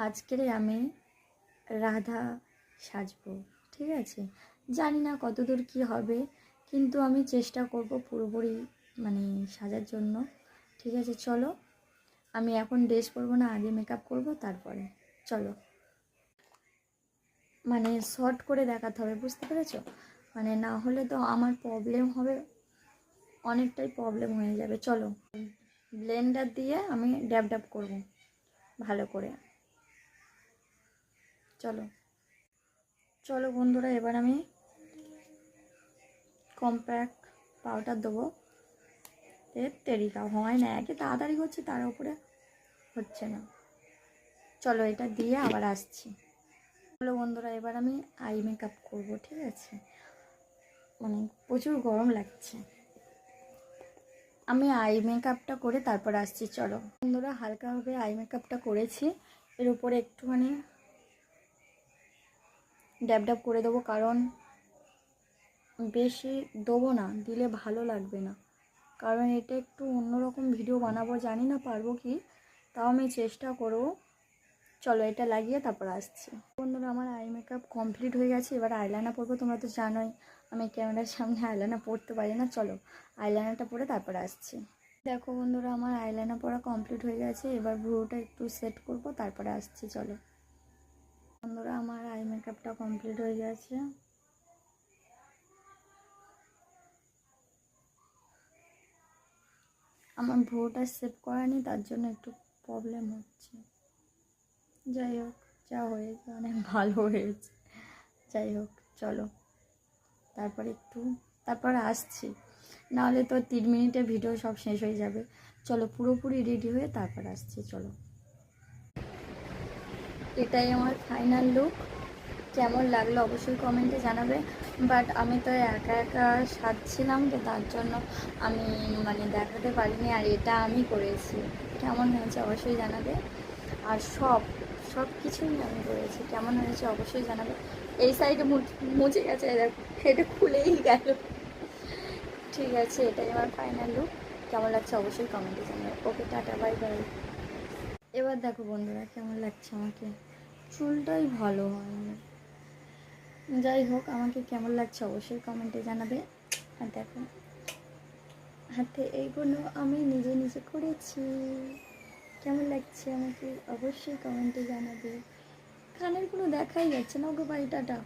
আজকের আমি রাধা সাজবো, ঠিক আছে। জানি না কতদূর কি হবে, কিন্তু আমি চেষ্টা করব পুরোপুরি সাজার জন্য, ঠিক আছে। চলো, আমি এখন ড্রেস পরবো না, আগে মেকআপ করব, তারপরে চলো। শর্ট করে দেখাতে হবে, বুঝতে পেরেছো? না হলে তো আমার প্রবলেম হবে, অনেকটাই প্রবলেম হয়ে যাবে। চলো, ব্লেন্ডার দিয়ে আমি ড্যাব ড্যাব করব ভালো করে। চলো চলো বন্ধুরা, এবার আমি কম্প্যাক্ট পাউডার দেবো। এর তেরিকা হয় না, একে তাড়াতাড়ি হচ্ছে, তার উপরে হচ্ছে না। চলো, এটা দিয়ে আবার আসছি। চলো বন্ধুরা, এবার আমি আই মেকআপ করবো, ঠিক আছে। প্রচুর গরম লাগছে। আমি আই মেকআপটা করে তারপর আসছি। চলো বন্ধুরা, হালকাভাবে আই মেকআপটা করেছি, এর উপরে একটুখানি ড্যাব ড্যাব করে দেবো, কারণ বেশি দেবো না, দিলে ভালো লাগবে না। কারণ এটা একটু অন্যরকম ভিডিও বানাবো, জানি না পারবো কি, তাও আমি চেষ্টা করব। চলো, এটা লাগিয়ে তারপর আসছি। বন্ধুরা, আমার আই মেকআপ কমপ্লিট হয়ে গেছে, এবার আইলাইনার পরবো। তোমরা তো জানোই আমি ক্যামেরার সামনে আইলাইনার পরতে পারি না। চলো, আইলাইনারটা পরে তারপর আসছি। দেখো বন্ধুরা, আমার আইলাইনার পরা কমপ্লিট হয়ে গেছে, এবার ভ্রুটা একটু সেট করব, তারপরে আসছি। চলো বন্ধুরা, আমার আই মেকআপটা কমপ্লিট হয়ে গেছে। আমার ভ্রুটা সেভ করা নেই, তার জন্য একটু প্রবলেম হচ্ছে। যাই হোক, যা হয়েছে অনেক ভালো হয়েছে। যাই হোক, চলো তারপর আসছি, নাহলে তো 3 মিনিটে ভিডিও সব শেষ হয়ে যাবে। চলো, পুরোপুরি রেডি হয়ে তারপর আসছি। চলো, এটাই আমার ফাইনাল লুক। কেমন লাগলো অবশ্যই কমেন্টে জানাবে। বাট আমি তো একা একা সাজছিলাম, তো তার জন্য আমি দেখাতে পারিনি, আর এটা আমি করেছি। কেমন হয়েছে অবশ্যই জানাবে। আর সব কিছুই আমি করেছি, কেমন হয়েছে অবশ্যই জানাবে। এই সাইডে মুছে গেছে, দেখো, এটা খুলেই গেল। ঠিক আছে, এটাই আমার ফাইনাল লুক। কেমন লাগছে অবশ্যই কমেন্টে জানাবে। ওকে, টাটা, বাই বাই। এবার দেখো বন্ধুরা, কেমন লাগছে আমাকে। চুলটাই ভালো হয়নি। যাই হোক, আমাকে কেমন লাগছে অবশ্যই কমেন্টে জানাবে। আর দেখো, হাতে এইগুলো আমি নিজে নিজে করেছি। কেমন লাগছে আমাকে অবশ্যই কমেন্টে জানাবে। কানেরগুলো দেখাই যাচ্ছে না, ওকে বাড়িটাটা।